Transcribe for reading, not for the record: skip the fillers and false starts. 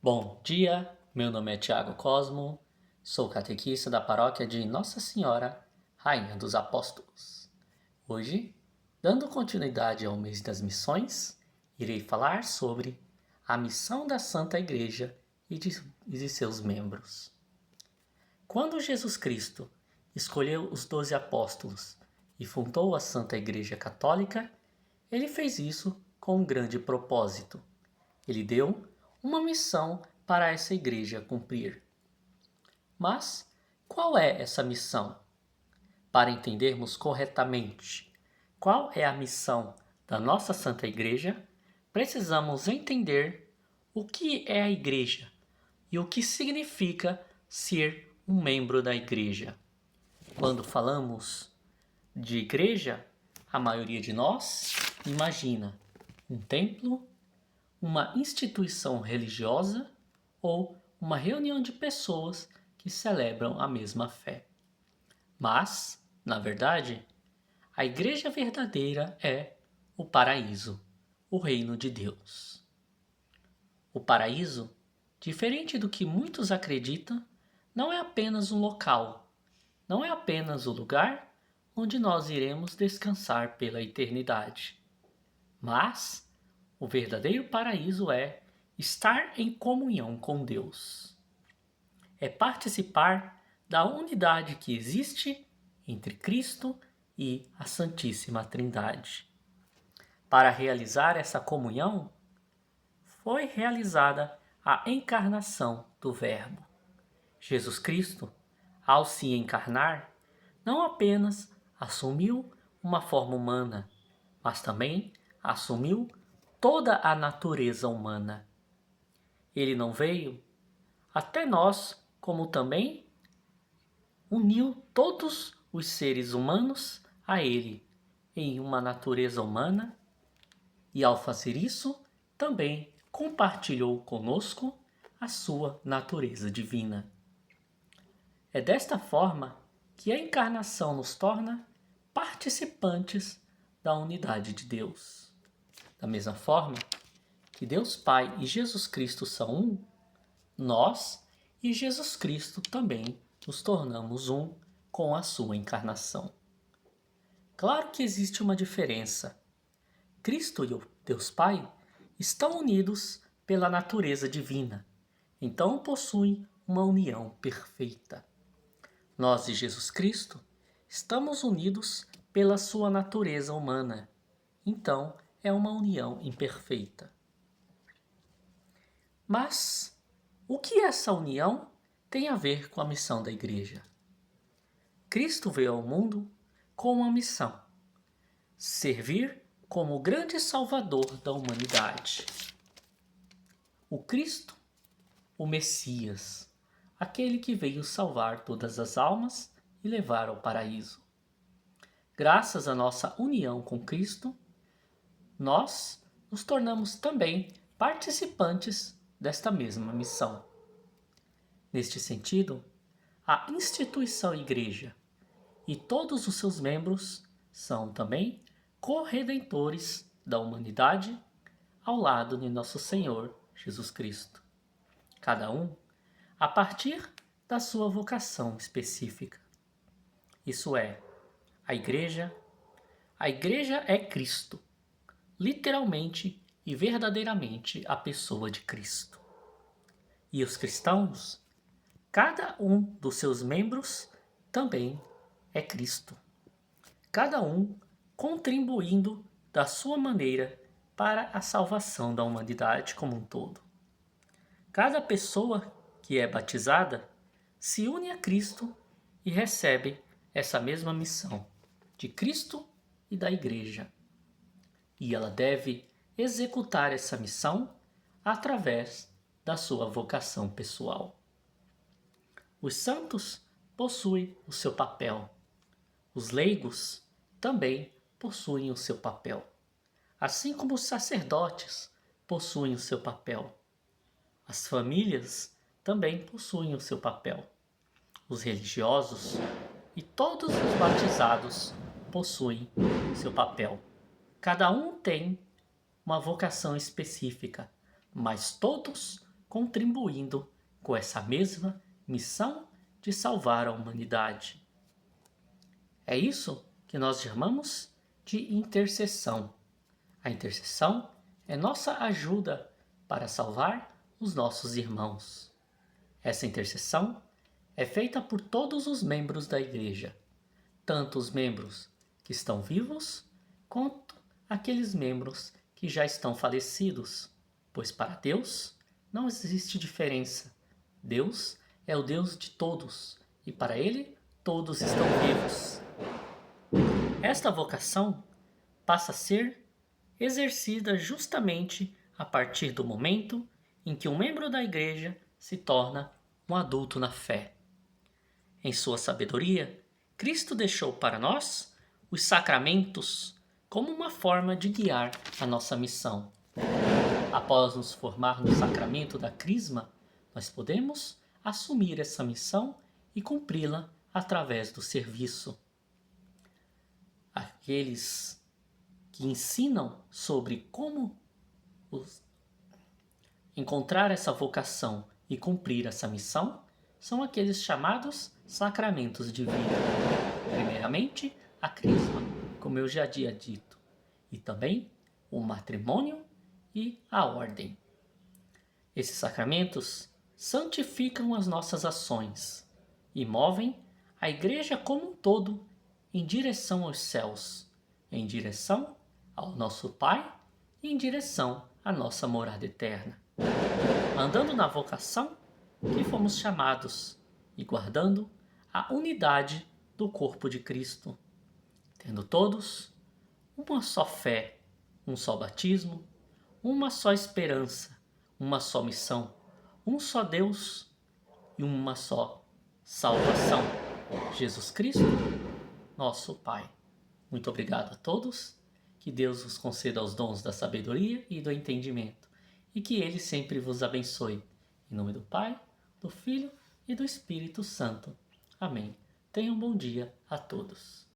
Bom dia, meu nome é Tiago Cosmo, sou catequista da paróquia de Nossa Senhora, Rainha dos Apóstolos. Hoje, dando continuidade ao mês das missões, irei falar sobre a missão da Santa Igreja e de seus membros. Quando Jesus Cristo escolheu os 12 apóstolos e fundou a Santa Igreja Católica, ele fez isso com um grande propósito. Ele deu uma missão para essa igreja cumprir. Mas qual é essa missão? Para entendermos corretamente qual é a missão da nossa Santa Igreja, precisamos entender o que é a igreja e o que significa ser um membro da igreja. Quando falamos de igreja, a maioria de nós imagina um templo, uma instituição religiosa ou uma reunião de pessoas que celebram a mesma fé. Mas, na verdade, a igreja verdadeira é o paraíso, o reino de Deus. O paraíso, diferente do que muitos acreditam, não é apenas um local, não é apenas o lugar onde nós iremos descansar pela eternidade. Mas o verdadeiro paraíso é estar em comunhão com Deus. É participar da unidade que existe entre Cristo e a Santíssima Trindade. Para realizar essa comunhão, foi realizada a encarnação do Verbo. Jesus Cristo, ao se encarnar, não apenas assumiu uma forma humana, mas também assumiu toda a natureza humana. Ele não veio até nós, como também uniu todos os seres humanos a ele em uma natureza humana e, ao fazer isso, também compartilhou conosco a sua natureza divina. É desta forma que a encarnação nos torna participantes da unidade de Deus. Da mesma forma que Deus Pai e Jesus Cristo são um, nós e Jesus Cristo também nos tornamos um com a sua encarnação. Claro que existe uma diferença. Cristo e o Deus Pai estão unidos pela natureza divina, então possuem uma união perfeita. Nós e Jesus Cristo estamos unidos pela sua natureza humana, então é uma união imperfeita. Mas o que essa união tem a ver com a missão da igreja? Cristo veio ao mundo com uma missão: servir como o grande salvador da humanidade. O Cristo, o Messias, aquele que veio salvar todas as almas e levar ao paraíso. Graças à nossa união com Cristo, nós nos tornamos também participantes desta mesma missão. Neste sentido, a instituição Igreja e todos os seus membros são também corredentores da humanidade ao lado de nosso Senhor Jesus Cristo. Cada um a partir da sua vocação específica. Isso é, a Igreja é Cristo, literalmente e verdadeiramente a pessoa de Cristo. E os cristãos, cada um dos seus membros também é Cristo. Cada um contribuindo da sua maneira para a salvação da humanidade como um todo. Cada pessoa que é batizada se une a Cristo e recebe essa mesma missão de Cristo e da Igreja. E ela deve executar essa missão através da sua vocação pessoal. Os santos possuem o seu papel. Os leigos também possuem o seu papel. Assim como os sacerdotes possuem o seu papel. As famílias também possuem o seu papel. Os religiosos e todos os batizados possuem seu papel. Cada um tem uma vocação específica, mas todos contribuindo com essa mesma missão de salvar a humanidade. É isso que nós chamamos de intercessão. A intercessão é nossa ajuda para salvar os nossos irmãos. Essa intercessão é feita por todos os membros da Igreja, tanto os membros que estão vivos, quanto aqueles membros que já estão falecidos, pois para Deus não existe diferença. Deus é o Deus de todos e para Ele todos estão vivos. Esta vocação passa a ser exercida justamente a partir do momento em que um membro da Igreja se torna um adulto na fé. Em sua sabedoria, Cristo deixou para nós os sacramentos como uma forma de guiar a nossa missão. Após nos formar no sacramento da Crisma, nós podemos assumir essa missão e cumpri-la através do serviço. Aqueles que ensinam sobre como encontrar essa vocação e cumprir essa missão são aqueles chamados sacramentos de vida. Primeiramente, a Crisma, como eu já havia dito, e também o matrimônio e a ordem. Esses sacramentos santificam as nossas ações e movem a Igreja como um todo em direção aos céus, em direção ao nosso Pai e em direção à nossa morada eterna. Andando na vocação que fomos chamados e guardando a unidade do corpo de Cristo, tendo todos uma só fé, um só batismo, uma só esperança, uma só missão, um só Deus e uma só salvação. Jesus Cristo, nosso Pai. Muito obrigado a todos. Que Deus vos conceda os dons da sabedoria e do entendimento, e que Ele sempre vos abençoe. Em nome do Pai, do Filho e do Espírito Santo. Amém. Tenham um bom dia a todos.